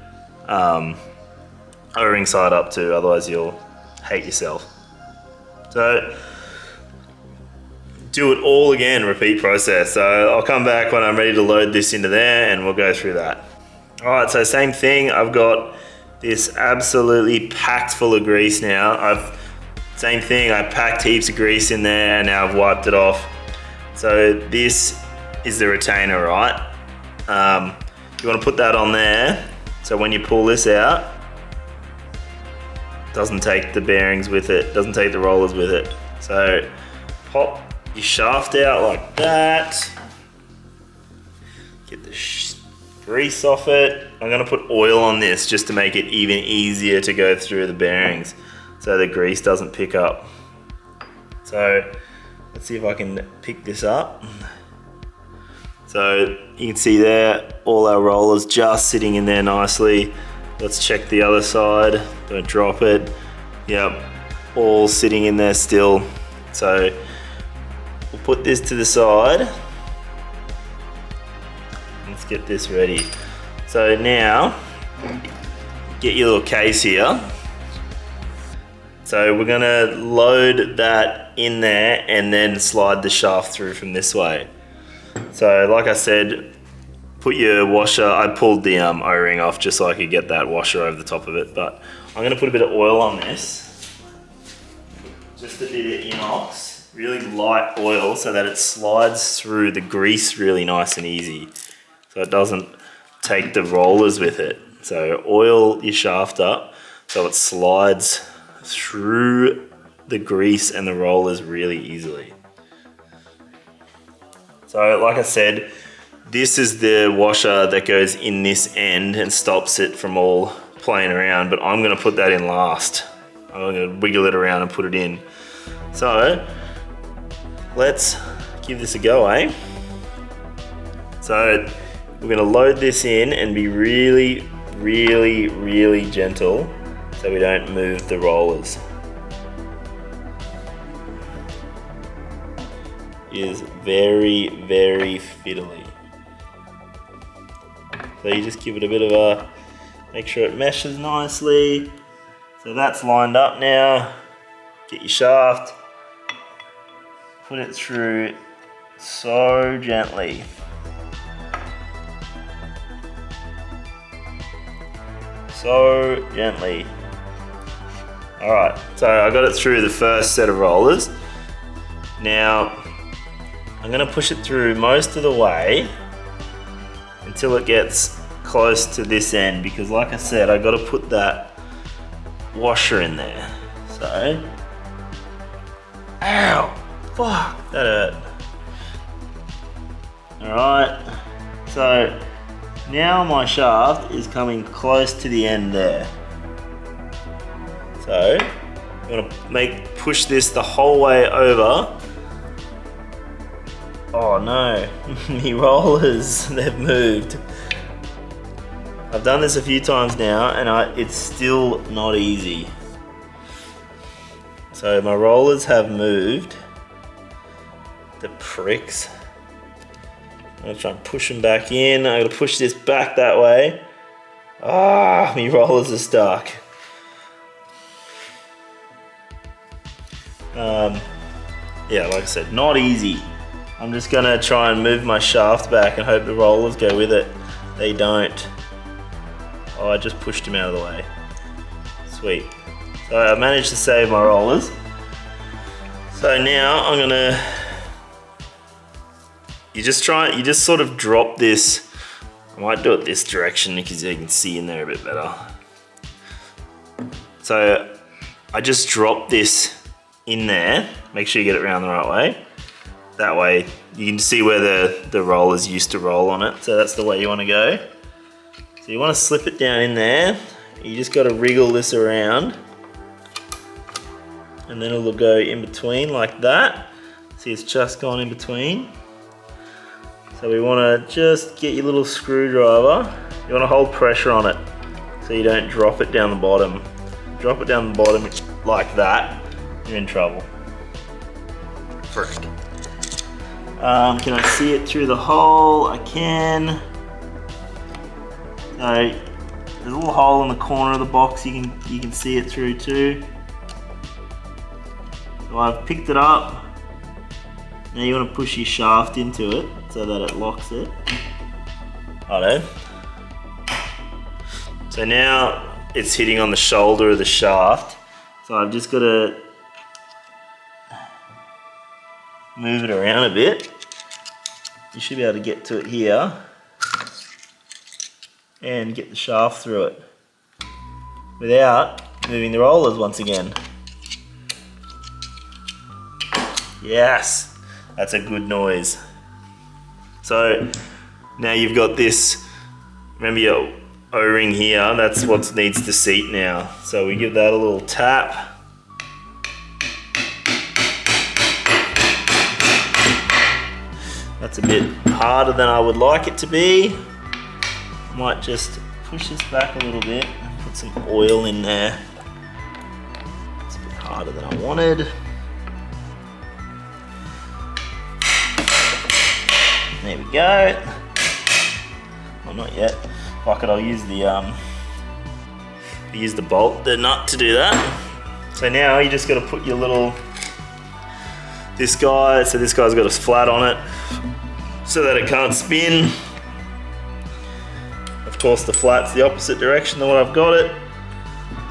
O-ring side up too, otherwise you'll hate yourself. So do it all again, repeat process. So I'll come back when I'm ready to load this into there and we'll go through that. All right, so same thing. I've got this absolutely packed full of grease now. Same thing, I packed heaps of grease in there and now I've wiped it off. So this is the retainer, right? You want to put that on there, so when you pull this out, it doesn't take the bearings with it, doesn't take the rollers with it. So pop your shaft out like that. Get the grease off it. I'm going to put oil on this just to make it even easier to go through the bearings so the grease doesn't pick up. So let's see if I can pick this up. So you can see there, all our rollers just sitting in there nicely. Let's check the other side, don't drop it. Yep, all sitting in there still. So we'll put this to the side. Let's get this ready. So now, get your little case here. So we're gonna load that in there and then slide the shaft through from this way. So like I said, put your washer, I pulled the O-ring off just so I could get that washer over the top of it, but I'm gonna put a bit of oil on this. Just a bit of inox, really light oil so that it slides through the grease really nice and easy. So it doesn't take the rollers with it. So oil your shaft up so it slides through the grease and the rollers really easily. So like I said, this is the washer that goes in this end and stops it from all playing around, but I'm gonna put that in last. I'm gonna wiggle it around and put it in. So let's give this a go, eh? So we're gonna load this in and be really, really, really gentle so we don't move the rollers. Is very, very fiddly. So you just give it a bit of a, make sure it meshes nicely. So that's lined up now. Get your shaft, put it through so gently. So gently. All right, so I got it through the first set of rollers. Now, I'm gonna push it through most of the way until it gets close to this end, because like I said, I gotta put that washer in there. So, ow, fuck, that hurt. All right, so now my shaft is coming close to the end there. So, I'm gonna push this the whole way over. Oh no, my rollers, they've moved. I've done this a few times now and it's still not easy. So my rollers have moved. The pricks. I'm gonna try and push them back in. I'm gonna push this back that way. Ah, my rollers are stuck. Yeah, like I said, not easy. I'm just gonna try and move my shaft back and hope the rollers go with it. They don't. Oh, I just pushed him out of the way. Sweet. So I managed to save my rollers. So now I'm gonna, you just sort of drop this. I might do it this direction because you can see in there a bit better. So I just drop this in there. Make sure you get it around the right way. That way you can see where the rollers used to roll on it. So that's the way you want to go. So you want to slip it down in there. You just got to wriggle this around. And then it'll go in between like that. See, it's just gone in between. So we want to just get your little screwdriver. You want to hold pressure on it so you don't drop it down the bottom. Drop it down the bottom like that, you're in trouble. Frick. Can I see it through the hole? I can. So there's a little hole in the corner of the box you can see it through too. So I've picked it up. Now you want to push your shaft into it so that it locks it. Righto. So now it's hitting on the shoulder of the shaft. So I've just got to move it around a bit. You should be able to get to it here and get the shaft through it without moving the rollers once again. Yes. That's a good noise. So now you've got this, remember your O-ring here, that's what needs to seat now. So we give that a little tap. That's a bit harder than I would like it to be. Might just push this back a little bit and put some oil in there. It's a bit harder than I wanted. There we go. Well, not yet. Fuck it, I'll use the bolt, the nut to do that. So now you just got to put your little, this guy's got a flat on it so that it can't spin. Of course the flat's the opposite direction than what I've got it.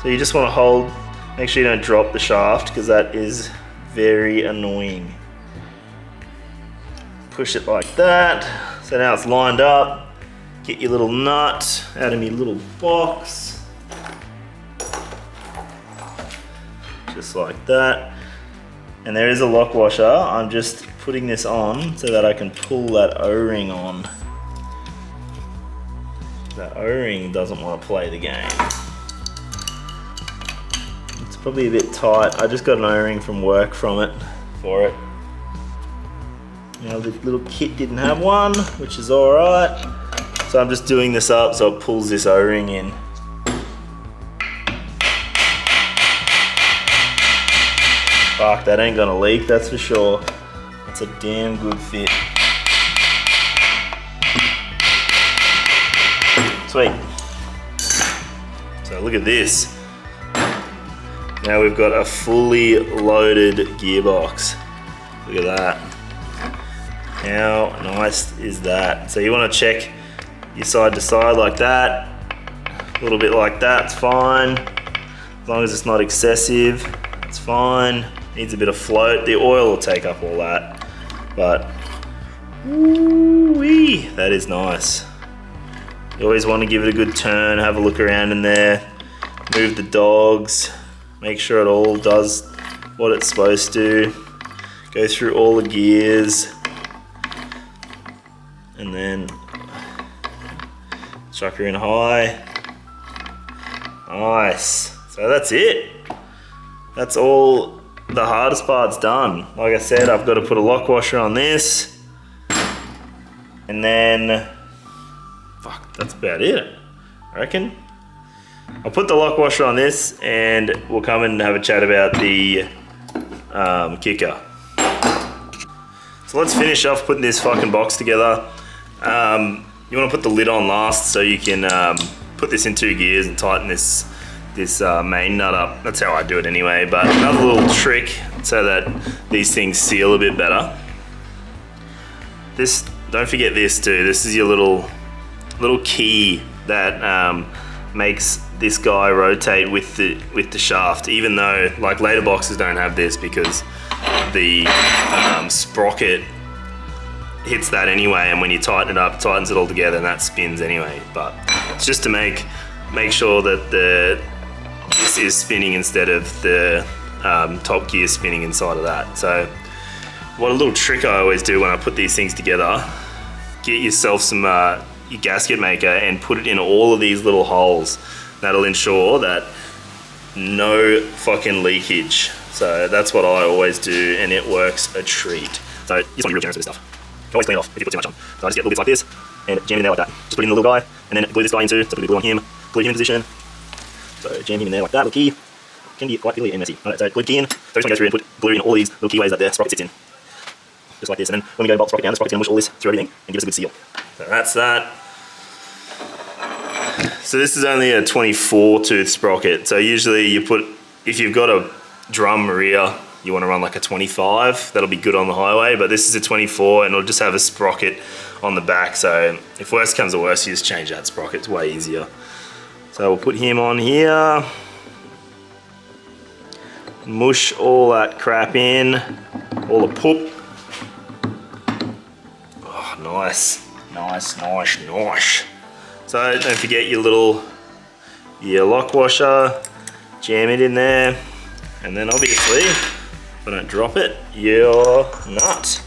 So you just want to hold, make sure you don't drop the shaft because that is very annoying. Push it like that. So now it's lined up. Get your little nut out of your little box. Just like that. And there is a lock washer. I'm just putting this on so that I can pull that O-ring on. That O-ring doesn't want to play the game. It's probably a bit tight. I just got an O-ring from work for it. Now the little kit didn't have one, which is alright. So I'm just doing this up so it pulls this O-ring in. Fuck, that ain't gonna leak, that's for sure. That's a damn good fit. Sweet. So look at this. Now we've got a fully loaded gearbox. Look at that. How nice is that? So you want to check your side to side like that. A little bit like that's fine. As long as it's not excessive, it's fine. Needs a bit of float. The oil will take up all that. But, woo-wee, that is nice. You always want to give it a good turn, have a look around in there, move the dogs, make sure it all does what it's supposed to. Go through all the gears. And then chuck her in high. Nice. So that's it. That's all the hardest part's done. Like I said, I've got to put a lock washer on this. And then, fuck, that's about it, I reckon. I'll put the lock washer on this and we'll come and have a chat about the kicker. So let's finish off putting this fucking box together. You want to put the lid on last so you can put this in 2 gears and tighten this main nut up. That's how I do it anyway, but another little trick so that these things seal a bit better. This, don't forget this too. This is your little key that makes this guy rotate with the shaft, even though like later boxes don't have this because the sprocket hits that anyway, and when you tighten it up, it tightens it all together and that spins anyway. But it's just to make sure that this is spinning instead of the top gear spinning inside of that. So what a little trick I always do when I put these things together, get yourself some your gasket maker and put it in all of these little holes. That'll ensure that no fucking leakage. So that's what I always do, and it works a treat. So you just want to be real generous with this stuff. You can always clean it off if you put too much on. So I just get little bits like this and jam in there like that. Just put in the little guy and then glue this guy in too. So put the glue on him, glue him in position. So jam him in there like that, little key. Can be quite fiddly and messy. Alright, so glue key in. So just want to go through and put glue in all these little keyways that the sprocket sits in. Just like this. And then when we go bolt sprocket down, the sprocket's going to mush all this through everything and give us a good seal. So that's that. So this is only a 24 tooth sprocket. So usually you put, if you've got a drum rear, you want to run like a 25. That'll be good on the highway, but this is a 24 and it'll just have a sprocket on the back. So if worst comes to worst, you just change that sprocket. It's way easier. So we'll put him on here. Mush all that crap in, all the poop. Oh, nice, nice, nice, nice. So don't forget your lock washer, jam it in there, and then obviously, if I don't drop it, your nut.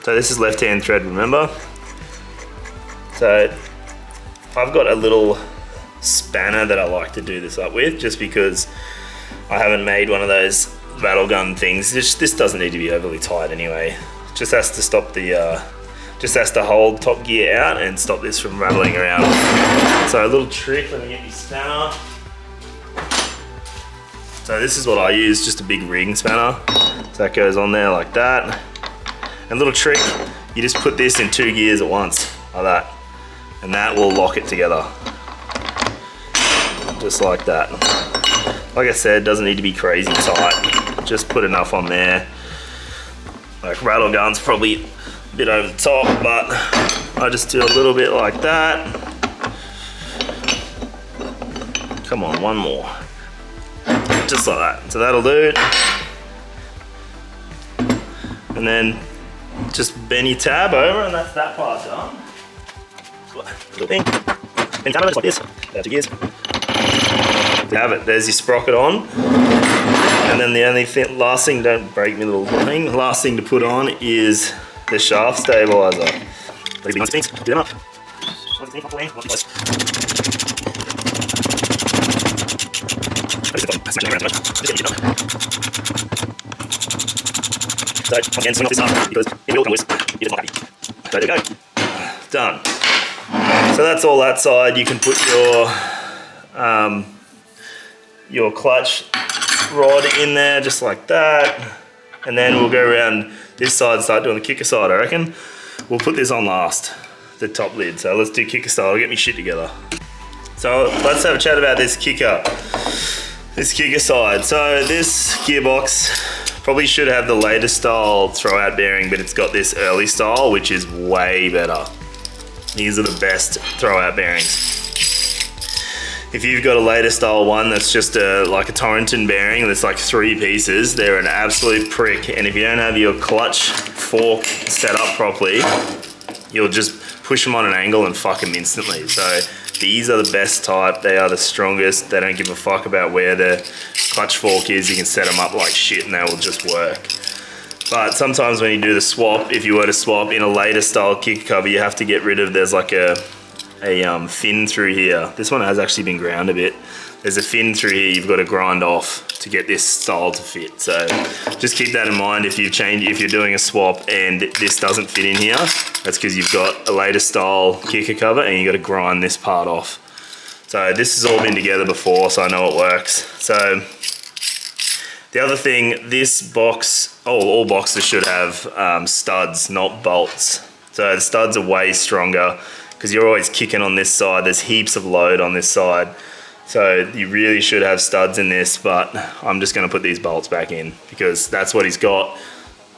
So this is left-hand thread, remember? So I've got a little spanner that I like to do this up with, just because I haven't made one of those rattle gun things. This doesn't need to be overly tight anyway. Just has to stop the, just has to hold top gear out and stop this from rattling around. So a little trick, let me get my spanner. So this is what I use, just a big ring spanner. So that goes on there like that. And a little trick, you just put this in 2 gears at once, like that. And that will lock it together. Just like that. Like I said, doesn't need to be crazy tight. Just put enough on there. Like rattle gun's probably a bit over the top, but I just do a little bit like that. Come on, one more. Just like that. So that'll do. And then just bend your tab over and that's that part done. Little thing. Bend tab over just like this. About 2 gears. You have it. There's your sprocket on. And then the only thing, last thing, don't break me little thing, last thing to put on is the shaft stabilizer. These big things, do them up. So again, swing off this up because it will come loose. You're just not happy. So there we go. Done. So that's all that side. You can put your clutch rod in there just like that, and then we'll go around this side and start doing the kicker side. I reckon we'll put this on last, the top lid. So let's do kicker style. I'll get me shit together. So let's have a chat about this kicker side. So this gearbox probably should have the latest style throwout bearing, but it's got this early style, which is way better. These are the best throwout bearings. If you've got a later style one that's just like a Torrington bearing that's like 3 pieces, they're an absolute prick. And if you don't have your clutch fork set up properly, you'll just push them on an angle and fuck them instantly. So these are the best type. They are the strongest. They don't give a fuck about where the clutch fork is. You can set them up like shit and they will just work. But sometimes when you do the swap, if you were to swap in a later style kick cover, you have to get rid of, there's like a fin through here. This one has actually been ground a bit. There's a fin through here you've got to grind off to get this style to fit. So just keep that in mind if you're doing a swap and this doesn't fit in here. That's because you've got a later style kicker cover and you got to grind this part off. So this has all been together before, so I know it works. So the other thing, this box, all boxes should have studs, not bolts. So the studs are way stronger, because you're always kicking on this side. There's heaps of load on this side. So you really should have studs in this, but I'm just gonna put these bolts back in because that's what he's got.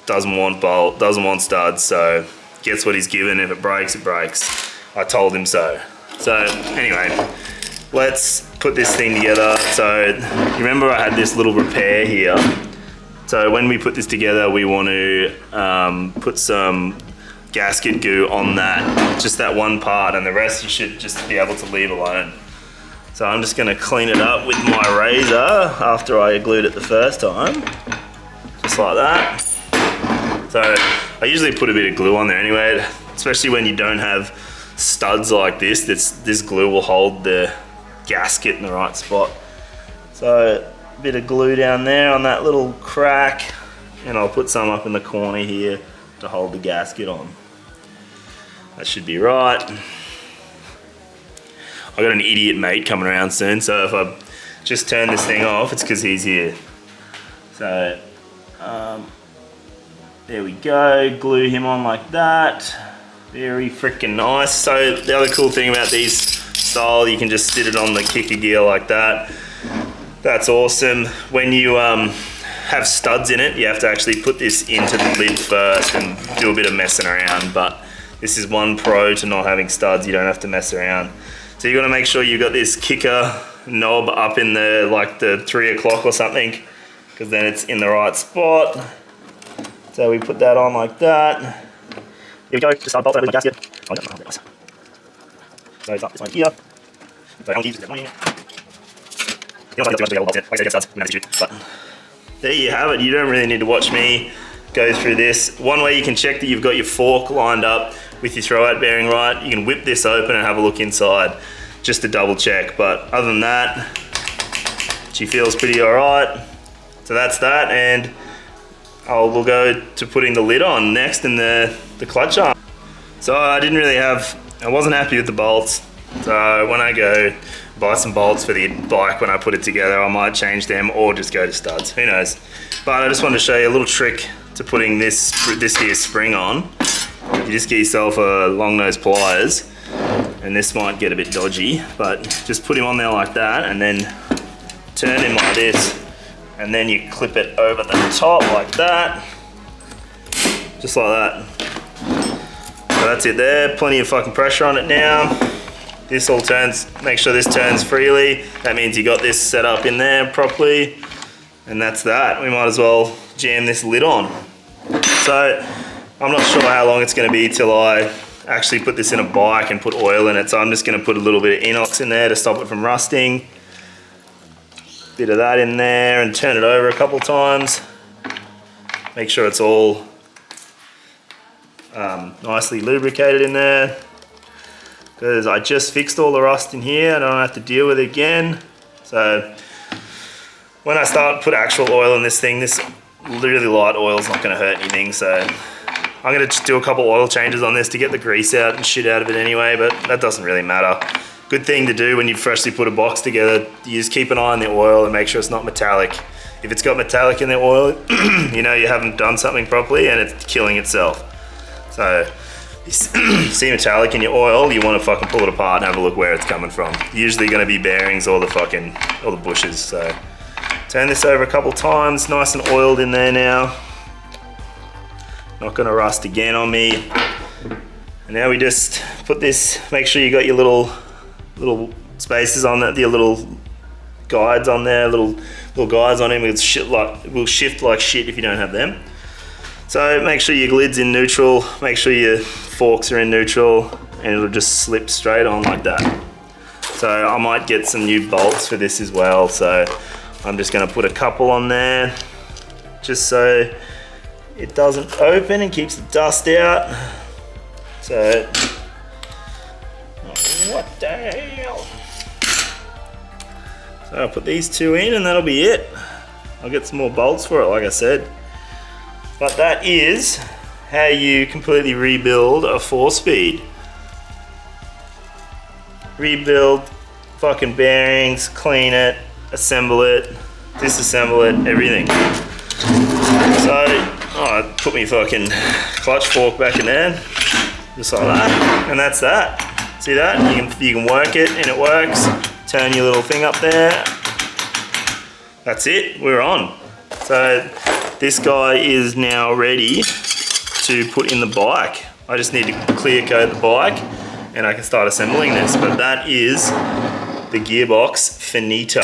Doesn't want studs, so gets what he's given. If it breaks, it breaks. I told him so. So anyway, let's put this thing together. So you remember I had this little repair here. So when we put this together, we want to put some gasket goo on that, just that one part, and the rest you should just be able to leave alone. So I'm just going to clean it up with my razor after I glued it the first time, just like that. So I usually put a bit of glue on there anyway, especially when you don't have studs like this. This glue will hold the gasket in the right spot. So a bit of glue down there on that little crack, and I'll put some up in the corner here to hold the gasket on. That should be right. I got an idiot mate coming around soon, so if I just turn this thing off, it's because he's here. So there we go, glue him on like that. Very freaking nice. So the other cool thing about these style, you can just sit it on the kicker gear like that. That's awesome. When you have studs in it, you have to actually put this into the lid first and do a bit of messing around, but this is one pro to not having studs. You don't have to mess around. So you got to make sure you got this kicker knob up in the like the 3 o'clock or something, because then it's in the right spot. So we put that on like that. Here we go. Just start bolting over the gasket. Oh, no, so it's up this one here. So I'll use this one here. But there you have it. You don't really need to watch me go through this. One way you can check that you've got your fork lined up with your throwout bearing right, you can whip this open and have a look inside just to double check. But other than that, she feels pretty alright. So that's that, and we'll go to putting the lid on next in the clutch arm. So I wasn't happy with the bolts. So when I go buy some bolts for the bike when I put it together, I might change them or just go to studs, who knows. But I just wanted to show you a little trick to putting this here spring on. You just get yourself a long nose pliers, and this might get a bit dodgy, but just put him on there like that and then turn him like this, and then you clip it over the top like that, just like that. So that's it there, plenty of fucking pressure on it now. This all turns, make sure this turns freely. That means you got this set up in there properly, and that's that. We might as well jam this lid on. So I'm not sure how long it's gonna be till I actually put this in a bike and put oil in it, so I'm just gonna put a little bit of inox in there to stop it from rusting. Bit of that in there and turn it over a couple times. Make sure it's all nicely lubricated in there, because I just fixed all the rust in here. I don't have to deal with it again. So when I put actual oil in this thing, this really light oil is not going to hurt anything. So I'm going to just do a couple oil changes on this to get the grease out and shit out of it anyway, but that doesn't really matter. Good thing to do when you freshly put a box together, you just keep an eye on the oil and make sure it's not metallic. If it's got metallic in the oil, you know you haven't done something properly and it's killing itself. So you see metallic in your oil, you want to fucking pull it apart and have a look where it's coming from. Usually going to be bearings or the bushes. So turn this over a couple times, nice and oiled in there now. Not going to rust again on me. And now we just put this, make sure you got your little spaces on that, your little guides on there, little guides on him. Will shift like shit if you don't have them. So make sure your lid's in neutral, make sure your forks are in neutral, and it'll just slip straight on like that. So I might get some new bolts for this as well, so I'm just going to put a couple on there just so it doesn't open and keeps the dust out. So what the hell? So I'll put these two in and that'll be it. I'll get some more bolts for it, like I said. But that is how you completely rebuild a 4-speed. Rebuild fucking bearings, clean it, assemble it, disassemble it, everything. So I put my fucking clutch fork back in there, just like that, and that's that. See that? You can work it and it works. Turn your little thing up there. That's it, we're on. So this guy is now ready to put in the bike. I just need to clear coat the bike and I can start assembling this, but that is the Gearbox finito.